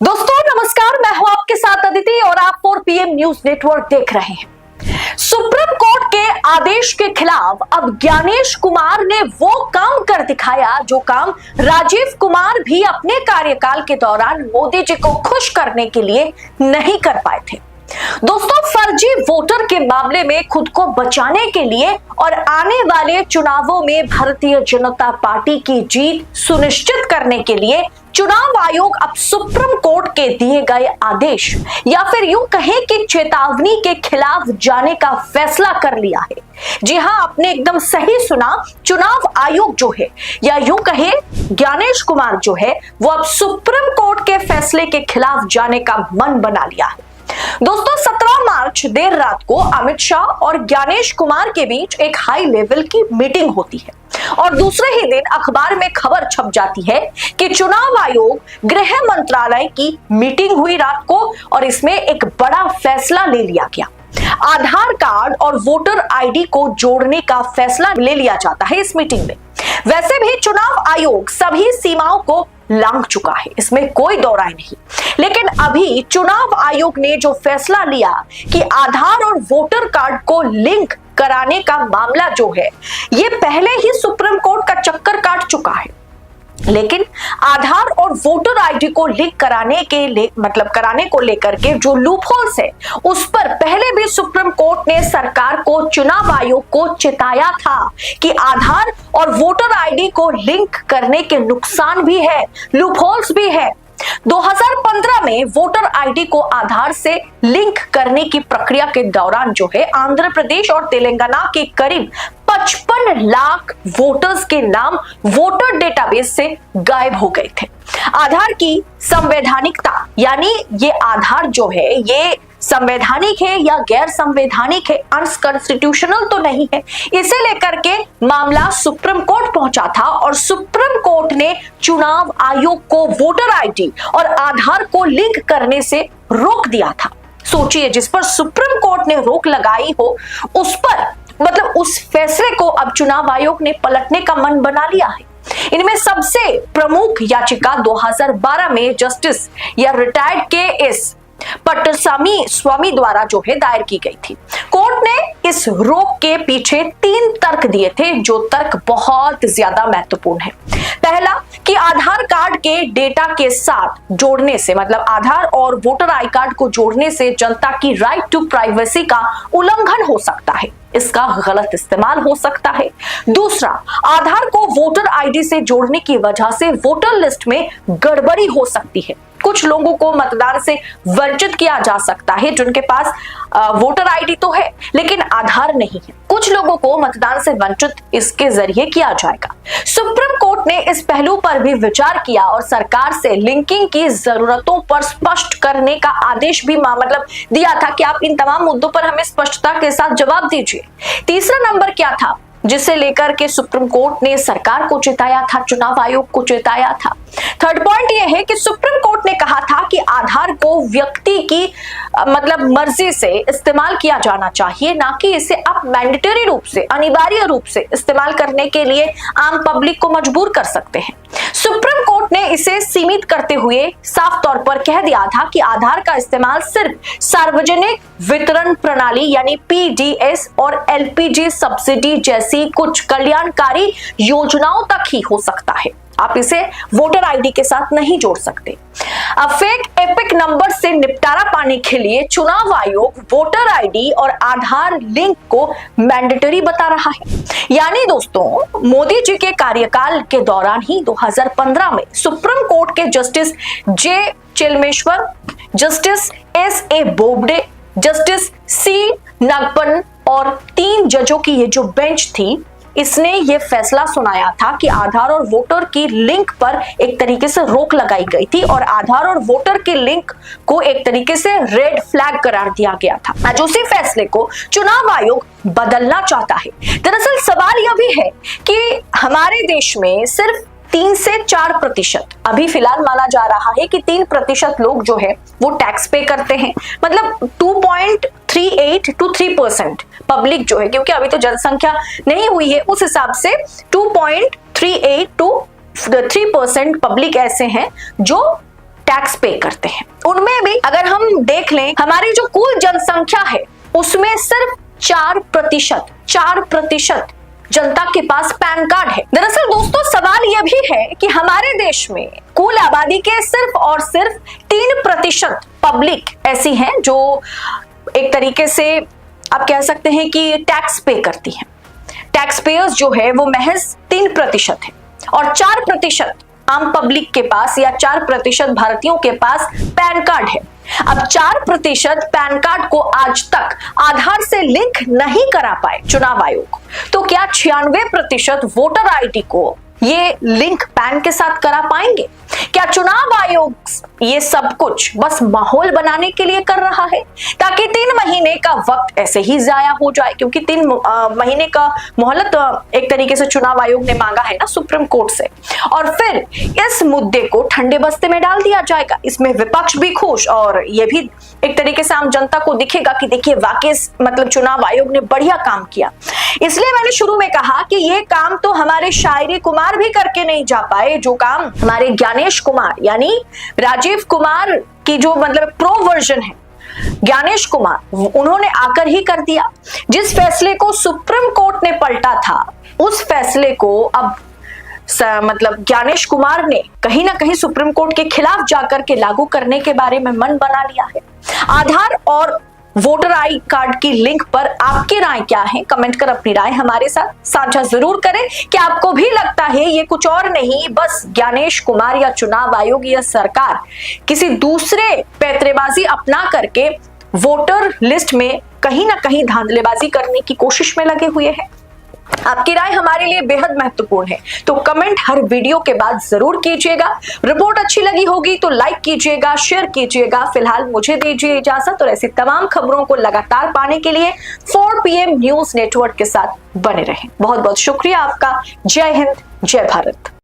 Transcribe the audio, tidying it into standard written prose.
दोस्तों नमस्कार, मैं हूं आपके साथ अदिति और आप 4 PM न्यूज नेटवर्क देख रहे हैं। सुप्रीम कोर्ट के आदेश के खिलाफ अब ज्ञानेश कुमार ने वो काम कर दिखाया जो काम राजीव कुमार भी अपने कार्यकाल के दौरान मोदी जी को खुश करने के लिए नहीं कर पाए थे। दोस्तों, फर्जी वोटर के मामले में खुद को बचाने के लिए और आने वाले चुनावों में भारतीय जनता पार्टी की जीत सुनिश्चित करने के लिए चुनाव आयोग अब सुप्रीम कोर्ट के दिए गए आदेश या फिर यूं कहें कि चेतावनी के खिलाफ जाने का फैसला कर लिया है। जी हां, आपने एकदम सही सुना। चुनाव आयोग जो है या यूं कहें ज्ञानेश कुमार जो है वो अब सुप्रीम कोर्ट के फैसले के खिलाफ जाने का मन बना लिया है। दोस्तों, 17 मार्च देर रात को अमित शाह और ज्ञानेश कुमार के बीच एक हाई लेवल की मीटिंग होती है और दूसरे ही दिन अखबार में खबर छप जाती है कि चुनाव आयोग गृह मंत्रालय की मीटिंग हुई रात को और इसमें एक बड़ा फैसला ले लिया गया। आधार कार्ड और वोटर आईडी को जोड़ने का फैसला ले लिया जाता है इस मीटिंग में। वैसे भी चुनाव आयोग सभी सीमाओं को लांघ चुका है, इसमें कोई दो राय नहीं। लेकिन अभी चुनाव आयोग ने जो फैसला लिया कि आधार और वोटर कार्ड को लिंक कराने का मामला जो है ये पहले ही सुप्रीम कोर्ट का चक्कर काट चुका है। लेकिन आधार और वोटर आईडी को लिंक कराने को लेकर के जो लूपहोल्स है उस पर पहले भी सुप्रीम कोर्ट ने सरकार को, चुनाव आयोग को चिताया था कि आधार और वोटर आईडी को लिंक करने के नुकसान भी है, लूपहोल्स भी है। 2015 में वोटर आईडी को आधार से लिंक करने की प्रक्रिया के दौरान जो है आंध्र प्रदेश और तेलंगाना के करीब 55 लाख वोटर्स के नाम वोटर डेटाबेस से गायब हो गए थे। आधार की संवैधानिकता यानी ये आधार जो है ये संवैधानिक है या गैर संवैधानिक है, अनकॉन्स्टिट्यूशनल तो नहीं है, इसे लेकर के मामला सुप्रीम कोर्ट पहुंचा था और सुप्रीम कोर्ट ने चुनाव आयोग को वोटर आईडी और आधार को लिंक करने से रोक दिया था। सोचिए, जिस पर सुप्रीम कोर्ट ने रोक लगाई हो उस पर उस फैसले को अब चुनाव आयोग ने पलटने का मन बना लिया है। इनमें सबसे प्रमुख याचिका 2012 में जस्टिस या रिटायर्ड के.एस. पट्टासामी द्वारा जो है दायर की गई थी। कोर्ट ने इस रोक के पीछे 3 तर्क दिए थे जो तर्क बहुत ज्यादा महत्वपूर्ण है। पहला कि आधार कार्ड के डेटा के साथ जोड़ने से आधार और वोटर आई कार्ड को जोड़ने से जनता की राइट टू प्राइवेसी का उल्लंघन हो सकता है, इसका गलत इस्तेमाल हो सकता है। दूसरा, आधार को वोटर आईडी से जोड़ने की वजह से वोटर लिस्ट में गड़बड़ी हो सकती है। कुछ लोगों को मतदान से वंचित किया जा सकता है जिनके पास वोटर आईडी तो है लेकिन आधार नहीं है। कुछ लोगों को मतदान से वंचित इसके जरिए किया जाएगा। सुप्रीम कोर्ट ने इस पहलू पर भी विचार किया और सरकार से लिंकिंग की जरूरतों पर स्पष्ट करने का आदेश भी दिया था कि आप इन तमाम मुद्दों पर हमें स्पष्टता के साथ जवाब दीजिए। तीसरा नंबर क्या था जिसे लेकर के सुप्रीम कोर्ट ने सरकार को चेताया था, चुनाव आयोग को चेताया था? थर्ड पॉइंट यह है कि सुप्रीम कोर्ट ने कहा था कि आधार को व्यक्ति की मर्जी से इस्तेमाल किया जाना चाहिए, ना कि इसे आप मैंडेटरी रूप से, अनिवार्य रूप से इस्तेमाल करने के लिए आम पब्लिक को मजबूर कर सकते हैं। सुप्रीम कोर्ट ने इसे सीमित करते हुए साफ तौर पर कह दिया था कि आधार का इस्तेमाल सिर्फ सार्वजनिक वितरण प्रणाली यानी PDS और LPG सब्सिडी जैसी कुछ कल्याणकारी योजनाओं तक ही हो सकता है, आप इसे वोटर आईडी के साथ नहीं जोड़ सकते। अब फेक एपिक नंबर से निपटारा पाने के लिए चुनाव आयोग वोटर आईडी और आधार लिंक को मैंडेटरी बता रहा है। यानी दोस्तों, मोदी जी के कार्यकाल के दौरान ही 2015 में सुप्रीम कोर्ट के justice J. Chelameswar, justice S.A. Bobde, justice C. Nagappan और 3 जजों की ये जो बेंच थी इसने ये फैसला सुनाया था कि आधार और वोटर की लिंक पर एक तरीके से रोक लगाई गई थी और आधार और वोटर के लिंक को एक तरीके से रेड फ्लैग करार दिया गया था। आज उसी फैसले को चुनाव आयोग बदलना चाहता है। दरअसल सवाल यह भी है कि हमारे देश में सिर्फ 3 से 4% अभी फिलहाल माना जा रहा है कि 3% लोग जो है वो टैक्स पे करते हैं, 2.38 to 3% पब्लिक जो है, क्योंकि अभी तो जनसंख्या नहीं हुई है, उस हिसाब से 2.38 to 3% पब्लिक ऐसे हैं जो टैक्स पे करते हैं। उनमें भी अगर हम देख लें, हमारी जो कुल जनसंख्या है उसमें सिर्फ 4% जनता के पास पैन कार्ड है। दरअसल दोस्तों सवाल यह भी है कि हमारे देश में कुल आबादी के सिर्फ और सिर्फ 3% पब्लिक ऐसी हैं जो एक तरीके से आप कह सकते हैं कि टैक्स पे करती हैं। टैक्स पेयर्स जो है वो महज 3% है और 4% आम पब्लिक के पास या 4% भारतीयों के पास पैन कार्ड है। अब 4% पैन कार्ड को आज तक आधार से लिंक नहीं करा पाए चुनाव आयोग, तो क्या 96% वोटर आईडी को ये लिंक पैन के साथ करा पाएंगे? क्या चुनाव आयोग ये सब कुछ बस माहौल बनाने के लिए कर रहा है ताकि 3 महीने का वक्त ऐसे ही जाया हो जाए? क्योंकि 3 महीने का मोहलत एक तरीके से चुनाव आयोग ने मांगा है ना सुप्रीम कोर्ट से, और फिर इस मुद्दे को ठंडे बस्ते में डाल दिया जाएगा। इसमें विपक्ष भी खुश और ये भी एक तरीके से आम जनता को दिखेगा कि देखिए वाकई मतलब चुनाव आयोग ने बढ़िया काम किया। इसलिए मैंने शुरू में कहा कि ये काम तो हमारे शायरी कुमार भी करके नहीं जा पाए, जो काम हमारे ज्ञानेश कुमार यानी राजीव कुमार की जो मतलब प्रो वर्जन है ज्ञानेश कुमार, उन्होंने आकर ही कर दिया। जिस फैसले को सुप्रीम कोर्ट ने पलटा था उस फैसले को अब मतलब ज्ञानेश कुमार ने कहीं ना कहीं सुप्रीम कोर्ट के खिलाफ जाकर के लागू करने के बारे में मन बना लिया है। आधार और वोटर आई कार्ड की लिंक पर आपकी राय क्या है? कमेंट कर अपनी राय हमारे साथ साझा जरूर करें कि आपको भी लगता है ये कुछ और नहीं, बस ज्ञानेश कुमार या चुनाव आयोग या सरकार किसी दूसरे पैंतरेबाजी अपना करके वोटर लिस्ट में कहीं ना कहीं धांधलेबाजी करने की कोशिश में लगे हुए हैं। आपकी राय हमारे लिए बेहद महत्वपूर्ण है, तो कमेंट हर वीडियो के बाद जरूर कीजिएगा। रिपोर्ट अच्छी लगी होगी तो लाइक कीजिएगा, शेयर कीजिएगा। फिलहाल मुझे दीजिए इजाजत और ऐसी तमाम खबरों को लगातार पाने के लिए 4 PM न्यूज नेटवर्क के साथ बने रहें। बहुत बहुत शुक्रिया आपका। जय हिंद, जय भारत।